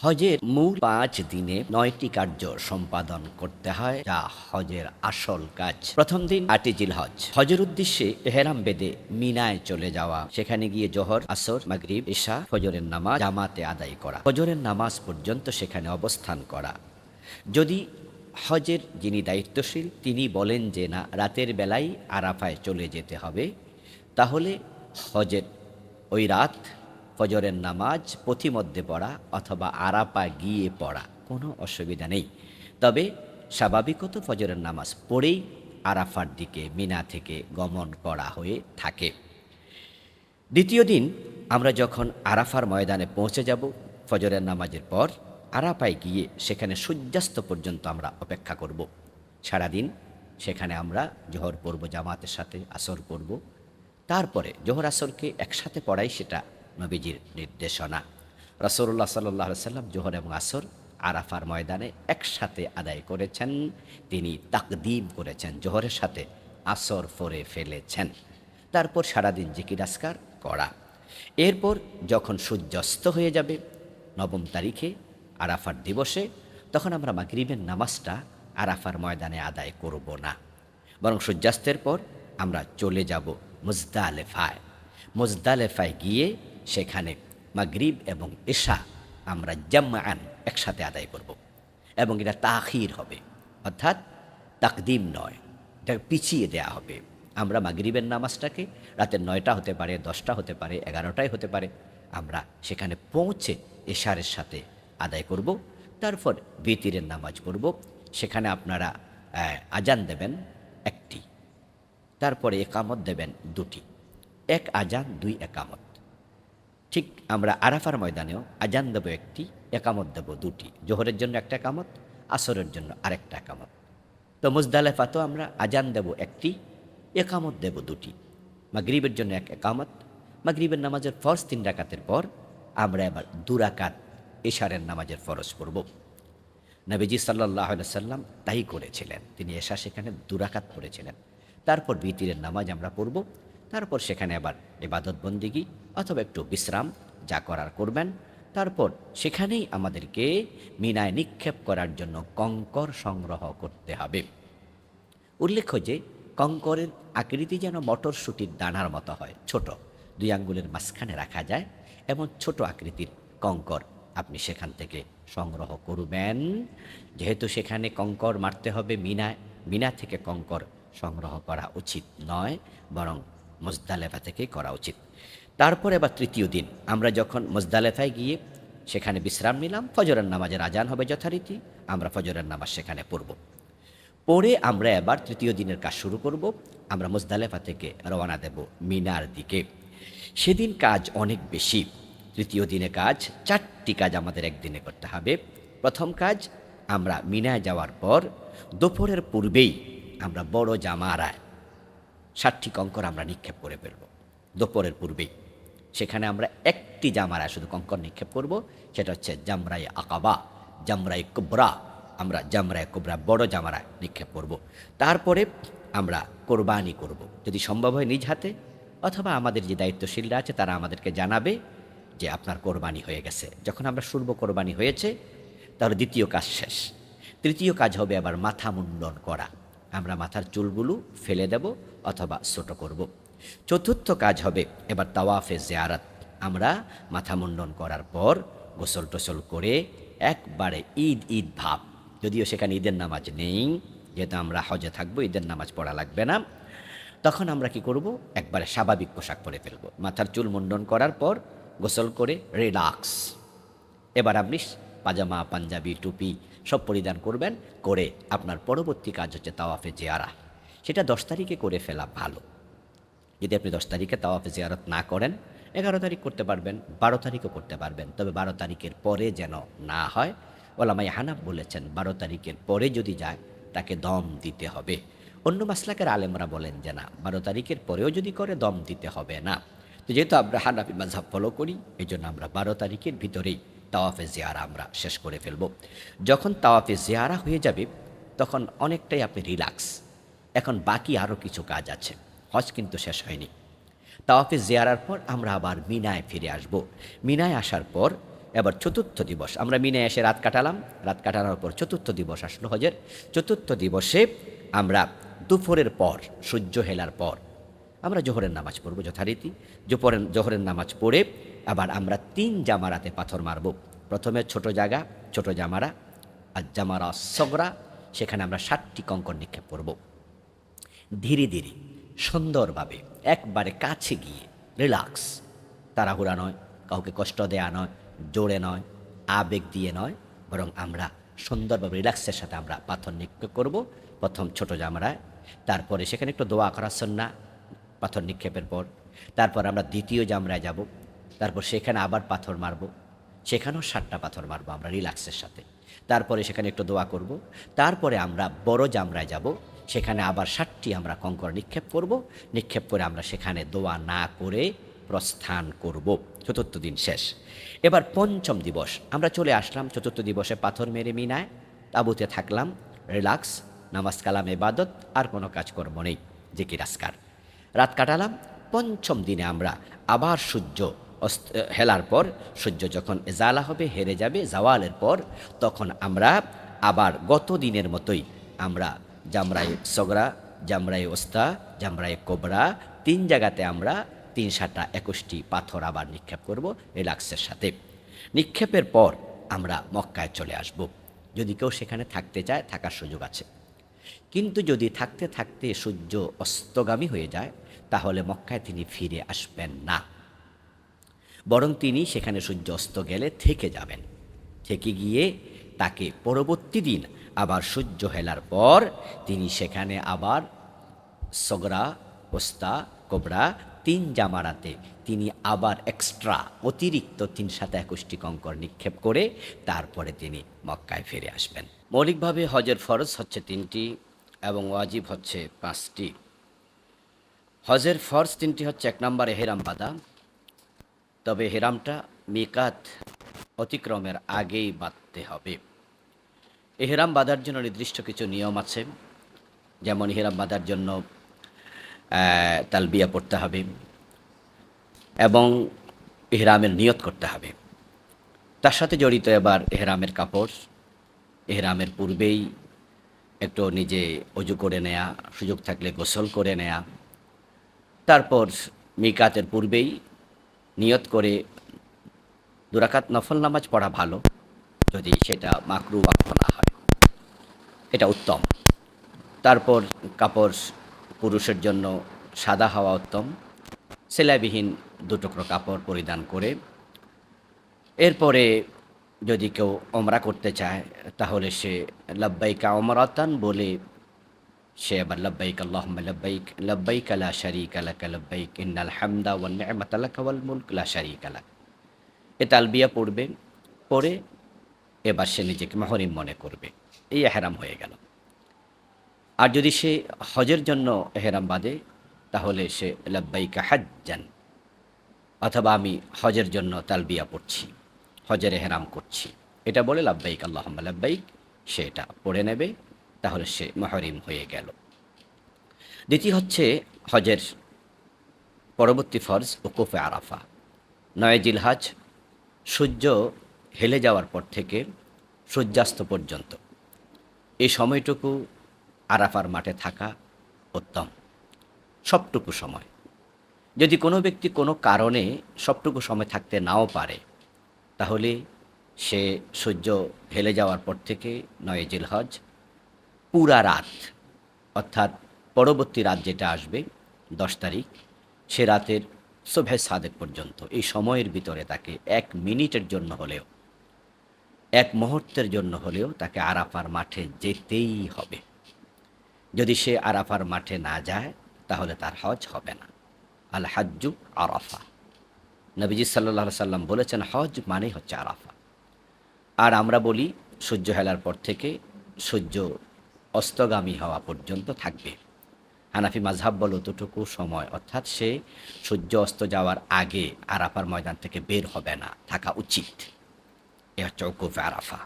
হজের মূল ৫ দিনে ৯টি কার্য সম্পাদন করতে হয়, যা হজের আসল কাজ। প্রথম দিন ৮ই জিলহজ। হজের উদ্দেশ্যে এহরাম বেঁধে মিনায় চলে যাওয়া, সেখানে গিয়ে জোহর, আসর, মাগরিব, ইশা, ফজরের নামাজ জামাতে আদায় করা, ফজরের নামাজ পর্যন্ত সেখানে অবস্থান করা। যদি হজের যিনি দায়িত্বশীল তিনি বলেন যে না, রাতের বেলায় আরাফায় চলে যেতে হবে, তাহলে হজের ওই রাত ফজরের নামাজ পথিমধ্যে পড়া অথবা আরাফা গিয়ে পড়া কোনো অসুবিধা নেই। তবে স্বাভাবিকত ফজরের নামাজ পড়েই আরাফার দিকে মিনা থেকে গমন করা হয়ে থাকে। দ্বিতীয় দিন আমরা যখন আরাফার ময়দানে পৌঁছে যাব, ফজরের নামাজের পর আরাফায় গিয়ে সেখানে সূর্যাস্ত পর্যন্ত আমরা অপেক্ষা করব। সারাদিন সেখানে আমরা জোহর পড়ব, জামাতের সাথে আসর পড়ব। তারপরে জোহর আসরকে একসাথে পড়াই সেটা নবীজির নির্দেশনা। রাসূলুল্লাহ সাল্লাল্লাহু আলাইহি সাল্লাম জোহর এবং আসর আরাফার ময়দানে একসাথে আদায় করেছেন। তিনি তাকদীম করেছেন, জোহরের সাথে আসর পড়ে ফেলেছেন। তারপর সারাদিন জিকির আজকার করা। এরপর যখন সূর্যাস্ত হয়ে যাবে ৯ম তারিখে আরাফার দিবসে, তখন আমরা মাগরিবের নামাজটা আরাফার ময়দানে আদায় করব না, বরং সূর্যাস্তের পর আমরা চলে যাব মুজদালেফায়। মুজদালেফায় গিয়ে সেখানে মাগরিব এবং ইশা আমরা জামআন একসাথে আদায় করব, এবং এটা তাখির হবে, অর্থাৎ তাকদিম নয়, এটা পিছিয়ে দেয়া হবে। আমরা মাগরিবের নামাজটাকে রাতের ৯টা হতে পারে, 10টা হতে পারে, 11টাই হতে পারে, আমরা সেখানে পৌঁছে এশারের সাথে আদায় করব। তারপর বিতিরের নামাজ পড়ব। সেখানে আপনারা আজান দেবেন একটি, তারপরে একামত দেবেন দুটি। এক আজান, দুই একামত। ঠিক আমরা আরাফার ময়দানেও আজান দেব একটি, একামত দেব দুটি। জোহরের জন্য একটা একামত, আসরের জন্য আরেকটা একামত। তো মুজদালেফাতেও আমরা আজান দেব একটি, একামত দেব দুটি। মাগরিবের জন্য এক একামত। মাগরিবের নামাজের ফরজ ৩ রাকাতের পর আমরা এবার ২ রাকাত এশারের নামাজের ফরজ পড়ব। নবীজি সাল্লাল্লাহু আলাইহি সাল্লাম তাই করেছিলেন, তিনি এশা সেখানে ২ রাকাত পড়েছিলেন। তারপর বিতিরের নামাজ আমরা পড়ব। তারপর সেখানে আবার ইবাদত বন্দিগি অথবা একটু বিশ্রাম যা করার করবেন। তারপর সেখানেই আমাদেরকে মিনায় নিক্ষেপ করার জন্য কঙ্কর সংগ্রহ করতে হবে। উল্লেখ্য যে কঙ্করের আকৃতি যেন মটরশুঁটির দানার মতো হয়, ছোট, ২ আঙ্গুলের মাঝখানে রাখা যায় এমন ছোট আকৃতির কঙ্কর আপনি সেখান থেকে সংগ্রহ করবেন। যেহেতু সেখানে কঙ্কর মারতে হবে মিনায়, মিনা থেকে কঙ্কর সংগ্রহ করা উচিত নয়, বরং মুজদালেফা থেকেই করা উচিত। তারপর এবার তৃতীয় দিন আমরা যখন মুজদালেফায় গিয়ে সেখানে বিশ্রাম নিলাম, ফজরের নামাজের আজান হবে যথারীতি, আমরা ফজরের নামাজ সেখানে পড়ব। পরে আমরা এবার তৃতীয় দিনের কাজ শুরু করব। আমরা মুজদালেফা থেকে রওনা দেব মিনার দিকে। সেদিন কাজ অনেক বেশি। তৃতীয় দিনে কাজ 4টি কাজ আমাদের একদিনে করতে হবে। প্রথম কাজ, আমরা মিনায় যাওয়ার পর দুপুরের পূর্বেই আমরা বড় জামারায় 60টি কঙ্কর আমরা নিক্ষেপ করে ফেলব। দুপুরের পূর্বেই সেখানে আমরা একটি জামারায় শুধু কঙ্কর নিক্ষেপ করব, সেটা হচ্ছে জামরাই আকাবা, জামরাই কুবরা। আমরা জামরায় কুবরা বড় জামারায় নিক্ষেপ করব। তারপরে আমরা কোরবানি করব, যদি সম্ভব হয় নিজ হাতে, অথবা আমাদের যে দায়িত্বশীলরা আছে তারা আমাদেরকে জানাবে যে আপনার কোরবানি হয়ে গেছে। যখন আমরা শুনব কোরবানি হয়েছে, তাহলে দ্বিতীয় কাজ শেষ। তৃতীয় কাজ হবে আবার মাথা মুন্ডন করা। আমরা মাথার চুলগুলো ফেলে দেব অথবা ছোট করব। চতুর্থ কাজ হবে এবার তাওয়াফে জিয়ারত। আমরা মাথা মুন্ডন করার পর গোসল টোসল করে একবারে ঈদ ঈদ ভাব, যদিও সেখানে ঈদের নামাজ নেই, যেহেতু আমরা হজে থাকবো, ঈদের নামাজ পড়া লাগবে না, তখন আমরা কি করব, একবারে স্বাভাবিক পোশাক পরে ফেলব। মাথার চুল মুন্ডন করার পর গোসল করে রিল্যাক্স, এবার আপনি পাজামা, পাঞ্জাবি, টুপি সব পরিধান করবেন। করে আপনার পরবর্তী কাজ হচ্ছে তাওয়াফে জিয়ারা। সেটা 10 তারিখে করে ফেলা ভালো। যদি আপনি 10 তারিখে তাওয়াফে জিয়ারত না করেন, 11 তারিখ করতে পারবেন, 12 তারিখও করতে পারবেন, তবে 12 তারিখের পরে যেন না হয়। ওলামায়ে হানাফ বলেছেন 12 তারিখের পরে যদি যায় তাকে দম দিতে হবে। অন্য মাসলাকের আলেমরা বলেন যে না, 12 তারিখের পরেও যদি করে দম দিতে হবে না। তো যেহেতু আমরা হানাফি মাযহাব ফলো করি, এই জন্য আমরা 12 তারিখের ভিতরেই তাওয়াফে জিয়ারা আমরা শেষ করে ফেলব। যখন তাওয়াফে জিয়ারা হয়ে যাবে তখন অনেকটাই আপনি রিল্যাক্স। এখন বাকি আরও কিছু কাজ আছে, হজ কিন্তু শেষ হয়নি। তাওয়াফে জিয়ারার পর আমরা আবার মিনায় ফিরে আসব। মিনায় আসার পর এবার চতুর্থ দিবস আমরা মিনে এসে রাত কাটালাম, রাত কাটানোর পর চতুর্থ দিবস আসলো হজের। চতুর্থ দিবসে আমরা দুপুরের পর সূর্য হেলার পর আমরা জোহরের নামাজ পড়ব যথারীতি। জোহরের নামাজ পড়ে আবার আমরা 3 জামারাতে পাথর মারব। প্রথমে ছোট জায়গা, ছোট জামারা আর জামারা সগরা, সেখানে আমরা 7টি কঙ্কর নিক্ষেপ করব। ধীরে ধীরে সুন্দরভাবে একবারে কাছে গিয়ে রিল্যাক্স, তাড়াহুড়া নয়, কাউকে কষ্ট দেয়া নয়, জোরে নয়, আবেগ দিয়ে নয়, বরং আমরা সুন্দরভাবে রিল্যাক্সের সাথে আমরা পাথর নিক্ষেপ করব। প্রথম ছোট জামারায়, তারপরে সেখানে একটু দোয়া করা সুন্নাহ পাথর নিক্ষেপের পর। তারপর আমরা দ্বিতীয় জামরায় যাব, তারপর সেখানে আবার পাথর মারব, সেখানেও 7টা পাথর মারব আমরা রিল্যাক্সের সাথে। তারপরে সেখানে একটু দোয়া করব। তারপরে আমরা বড় জামরায় যাব, সেখানে আবার 7টি আমরা কঙ্কর নিক্ষেপ করব। নিক্ষেপ করে আমরা সেখানে দোয়া না করে প্রস্থান করব। চতুর্থ দিন শেষ। এবার পঞ্চম দিবস আমরা চলে আসলাম। চতুর্থ দিবসে পাথর মেরে মিনায় তাঁবুতে থাকলাম, রিল্যাক্স, নামাজ কালাম ইবাদত, আর কোনো কাজকর্ম নেই, জিকির আজকার, রাত কাটালাম। পঞ্চম দিনে আমরা আবার সূর্য হেলার পর, সূর্য যখন এজালা হবে, হেরে যাবে জাওয়ালের পর, তখন আমরা আবার গত দিনের মতোই আমরা জামরায়ে সগরা, জামরায়ে ওস্তা, জামরায়ে কোবরা, 3 জায়গাতে আমরা 3 7 21টি পাথর আবার নিক্ষেপ করব রিল্যাক্সের সাথে। নিক্ষেপের পর আমরা মক্কায় চলে আসব। যদি কেউ সেখানে থাকতে চায়, থাকার সুযোগ আছে। কিন্তু যদি থাকতে থাকতে সূর্য অস্তগামী হয়ে যায়, তাহলে মক্কায় তিনি ফিরে আসবেন না, বরং তিনি সেখানে সূর্য অস্ত গেলে থেকে যাবেন। থেকে গিয়ে তাকে পরবর্তী দিন আবার সূর্য হেলার পর তিনি সেখানে আবার সগরা, ওস্তা, কোবরা 3 জামারাতে তিনি আবার এক্সট্রা অতিরিক্ত 3 7 21টি কঙ্কর নিক্ষেপ করে তারপরে তিনি মক্কায় ফিরে আসবেন। মৌলিকভাবে হজের ফরজ হচ্ছে 3টি এবং ওয়াজিব হচ্ছে 5টি। হজের ফরজ 3টি হচ্ছে, 1 নম্বরে হেরাম বাঁধা, তবে হেরামটা মিকাত অতিক্রমের আগেই বাঁধতে হবে। এহরাম বাঁধার জন্য নির্দিষ্ট কিছু নিয়ম আছে, যেমন এহরাম বাঁধার জন্য তালবিয়া পড়তে হবে এবং এহরামের নিয়ত করতে হবে। তার সাথে জড়িত এবার এহরামের কাপড়, এহরামের পূর্বেই একটু নিজে অজু করে নেয়া, সুযোগ থাকলে গোসল করে নেয়া, তারপর মিকাতের পূর্বেই নিয়ত করে 2 রাকাত নফল নামাজ পড়া ভালো, যদি সেটা মাকরু ওয়াক্ত না হয়, এটা উত্তম। তারপর কাপড় পুরুষের জন্য সাদা হওয়া উত্তম, সেলাইবিহীন 2 টুকরো কাপড় পরিধান করে। এরপরে যদি কেউ ওমরা করতে চায়, তাহলে সে লব্বাইকা ওমরাতান বলে সে আবার লব্বাইক আল্লাহুম্মা লব্বাইক লব্বাইক লা শারীকা লাক লব্বাইক ইন্নাল হামদা ওয়ান নি'মাতা লাক ওয়াল মুলক লা শারীকা লাক, এ তালবিয়া পড়বে। পরে এবার সে নিজেকে মুহরিম মনে করবে, এই এহরাম হয়ে গেল। আর যদি সে হজের জন্য এহরাম বাঁধে, তাহলে সে লব্বাইকা হাজ্জান, অথবা আমি হজের জন্য তালবিয়া পড়ছি, হজের এহরাম করছি, এটা বলে লব্বাইক আল্লাহুম্মা লব্বাইক সে এটা পড়ে নেবে, তাহলে সে মুহরিম হয়ে গেল। দ্বিতীয় হচ্ছে হজের পরবর্তী ফরজ উকুফে আরাফা। 9 জিলহজ সূর্য হেলে যাওয়ার পর থেকে সূর্যাস্ত পর্যন্ত এই সময়টুকু আরাফার মাঠে থাকা উত্তম, সবটুকু সময়। যদি কোনো ব্যক্তি কোনো কারণে সবটুকু সময় থাকতে নাও পারে, তাহলে সে সূর্য হেলে যাওয়ার পর থেকে 9 জিলহজ পুরা রাত, অর্থাৎ পরবর্তী রাত যেটা আসবে 10 তারিখ, সে রাতের সুবহে সাদেক পর্যন্ত এই সময়ের ভিতরে তাকে 1 মিনিটের জন্য হলেও, 1 মুহূর্তের জন্য হলেও তাকে আরাফার মাঠে যেতেই হবে। যদি সে আরাফার মাঠে না যায়, তাহলে তার হজ হবে না। আল হাজ্জু আরাফা, নবীজি সাল্লাল্লাহু আলাইহি সাল্লাম বলেছেন হজ মানেই হচ্ছে আরাফা। আর আমরা বলি সূর্য হেলার পর থেকে সূর্য অস্তগামী হওয়া পর্যন্ত থাকবে। হানাফি মাযহাব বলে অতটুকু সময়, অর্থাৎ সে সূর্য অস্ত যাওয়ার আগে আরাফার ময়দান থেকে বের হবে না, থাকা উচিত। এ হচ্ছে উকুফ আরাফা।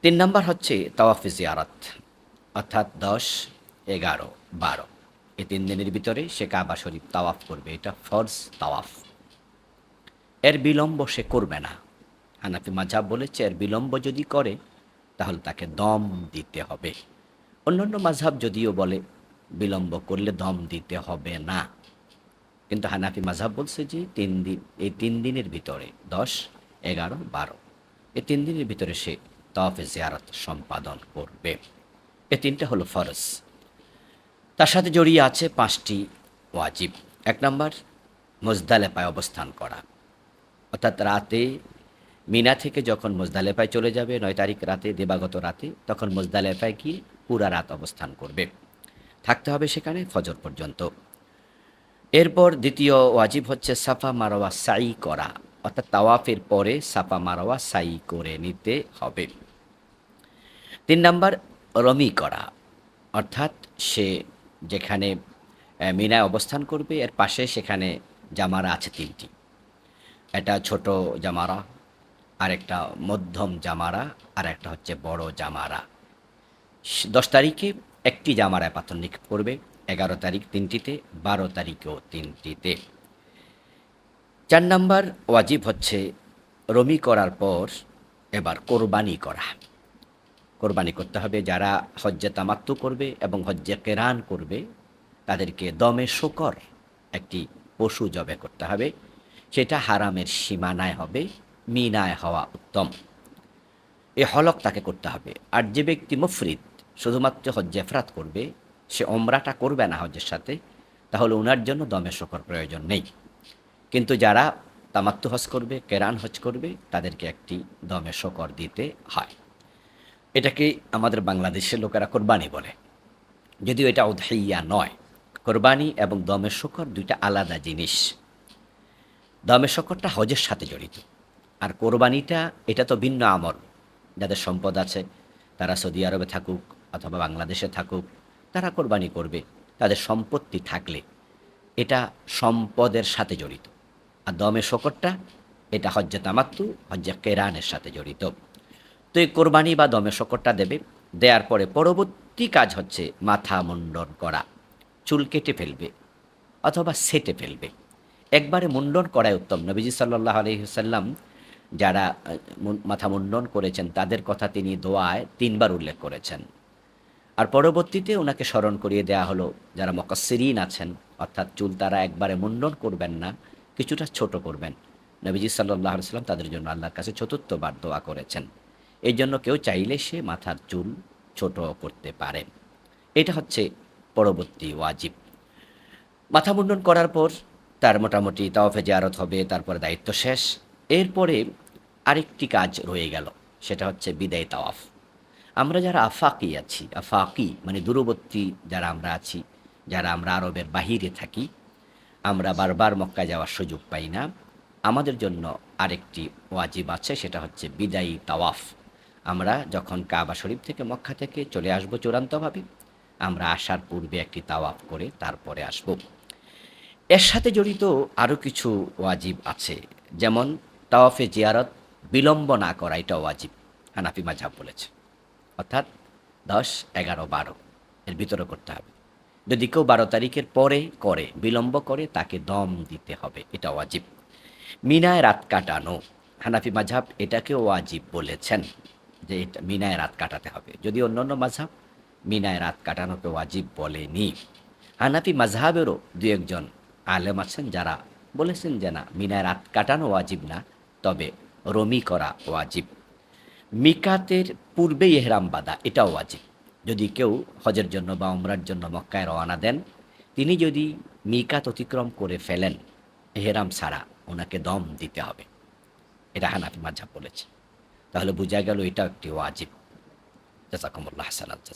3 নম্বর হচ্ছে তাওয়াফে জিয়ারত, অর্থাৎ 10, 11, 12 এই 3 দিনের ভিতরে সে কাবা শরীফ তাওয়াফ করবে। এটা ফরজ তাওয়াফ, এর বিলম্ব সে করবে না। হানাফি মাযহাব বলেছে এর বিলম্ব যদি করে তাহলে তাকে দম দিতে হবে। অন্যান্য মাযহাব যদিও বলে বিলম্ব করলে দম দিতে হবে না, কিন্তু হানাফি মাযহাব বলছে যে ৩ দিন, এই ৩ দিনের ভিতরে ১০, ১১, ১২ এই ৩ দিনের ভিতরে সে তাওয়াফে জিয়ারত সম্পাদন করবে। এ ৩টা হলো ফরজ। তার সাথে জড়িয়ে আছে ৫টি ওয়াজিব। ১ নাম্বার মুজদালেফায় অবস্থান করা, অর্থাৎ রাতে মিনা থেকে যখন মুজদালেফায় চলে যাবে ৯ তারিখ রাতে, দিবাগত রাতে, তখন মুজদালেফায় গিয়ে পুরা রাত অবস্থান করবে, থাকতে হবে সেখানে ফজর পর্যন্ত। এরপর দ্বিতীয় ওয়াজিব হচ্ছে সাফা মারওয়া সাই করা, অর্থাৎ তাওয়াফের পরে সাফা মারওয়া সাই করে নিতে হবে। ৩ নাম্বার রমি করা, অর্থাৎ সে যেখানে মিনায় অবস্থান করবে এর পাশে সেখানে জামারা আছে ৩টি। একটা ছোট জামারা, আরেকটা মধ্যম জামারা, আর একটা হচ্ছে বড় জামারা। ১০ তারিখে একটি জামারায় পাথর নিক্ষেপ করবে, ১১ তারিখ ৩টিতে, ১২ তারিখেও ৩টিতে। ৪ নাম্বার ওয়াজিব হচ্ছে রমি করার পর এবার কোরবানি করা। কোরবানি করতে হবে। যারা হজ্জে তামাত্তু করবে এবং হজ্জে কেরান করবে তাদেরকে দমে শূকর একটি পশু জবে করতে হবে। সেটা হারামের সীমানায় হবে, মিনায় হওয়া উত্তম। এ হলক তাকে করতে হবে। আর যে ব্যক্তি মুফরিদ, শুধুমাত্র হজ্জে ইফরাত করবে, সে ওমরাটা করবে না হজ্জের সাথে, তাহলে ওনার জন্য দমে শূকর প্রয়োজন নেই। কিন্তু যারা তামাত্তু হজ করবে, কেরান হজ করবে, তাদেরকে একটি দমে শূকর দিতে হয়। এটাকে আমাদের বাংলাদেশের লোকেরা কোরবানি বলে, যদিও এটা উদহিয়া নয়। কোরবানি এবং দমে শূকর দুইটা আলাদা জিনিস। দমে শূকরটা হজের সাথে জড়িত, আর কোরবানিটা এটা তো ভিন্ন আমল। যাদের সম্পদ আছে তারা সৌদি আরবে থাকুক অথবা বাংলাদেশে থাকুক, তারা কোরবানি করবে তাদের সম্পত্তি থাকলে। এটা সম্পদের সাথে জড়িত। আর দমে শূকরটা এটা হজ্জে তামাত্তু, হজ্জে কেরানের সাথে জড়িত। তো এই কোরবানি বা দমে শূকরটা দেবে। দেওয়ার পরে পরবর্তী কাজ হচ্ছে মাথা মুন্ডন করা। চুল কেটে ফেলবে অথবা সেটে ফেলবে। একবারে মুন্ডন করাই উত্তম। নবীজি সাল্লাল্লাহু আলাইহি ওয়াসাল্লাম যারা মাথা মুন্ডন করেছেন তাদের কথা তিনি দোয়ায় ৩ বার উল্লেখ করেছেন। আর পরবর্তীতে ওনাকে স্মরণ করিয়ে দেয়া হলো যারা মুকাসসিরিন আছেন, অর্থাৎ চুল তারা একবারে মুন্ডন করবেন না, কিছুটা ছোট করবেন। নবীজি সাল্লাল্লাহু আলাইহি ওয়াসাল্লাম তাদের জন্য আল্লাহর কাছে ৪বার দোয়া করেছেন। এই জন্য কেউ চাইলে সে মাথার চুল ছোট করতে পারেন। এটা হচ্ছে পরবর্তী ওয়াজিব। মাথা মুন্ডন করার পর তার মোটামুটি তাওয়াফে জিয়ারত হবে, তারপরে দায়িত্ব শেষ। এরপরে আরেকটি কাজ রয়ে গেল, সেটা হচ্ছে বিদায় তাওয়াফ। আমরা যারা আফাকি আছি, আফাকি মানে দূরবর্তী যারা আমরা আছি, যারা আমরা আরবের বাহিরে থাকি, আমরা বারবার মক্কায় যাওয়ার সুযোগ পাই না, আমাদের জন্য আরেকটি ওয়াজিব আছে, সেটা হচ্ছে বিদায়ী তাওয়াফ। আমরা যখন কাবা শরীফ থেকে মক্কা থেকে চলে আসব চূড়ান্তভাবে, আমরা আসার পূর্বে একটি তাওয়াফ করে তারপরে আসব। এর সাথে জড়িত আরও কিছু ওয়াজিব আছে, যেমন তাওয়াফে জিয়ারত বিলম্ব না করা, এটা ওয়াজিব হানাফি মাযহাব বলেছে। অর্থাৎ ১০, ১১, ১২ এর ভিতরে করতে হবে। যদি কেউ ১২ তারিখের পরে করে, বিলম্ব করে, তাকে দম দিতে হবে, এটা ওয়াজিব। মিনায় রাত কাটানো, হানাফি মাযহাব এটাকেও ওয়াজিব বলেছেন যে এটা মিনায় রাত কাটাতে হবে, যদি অন্যান্য মাযহাব মিনায় রাত কাটানোকে ওয়াজিব বলেনি। হানাফি মাযহাবেরও ২-১ জন আলেম আছেন যারা বলেছেন যে না, মিনায় রাত কাটানো ওয়াজিব না, তবে রমি করা ওয়াজিব। মিকাতের পূর্বে ইহরাম বাঁধা, এটাও ওয়াজিব। যদি কেউ হজের জন্য বা উমরার জন্য মক্কায় রওনা দেন, তিনি যদি মিকাত অতিক্রম করে ফেলেন ইহরাম ছাড়া, ওনাকে দম দিতে হবে, এটা হানাফি মাযহাব বলেছে। তাহলে বোঝা গেল এটাও একটি ওয়াজিব। জাযাকুমুল্লাহ হাসানাত।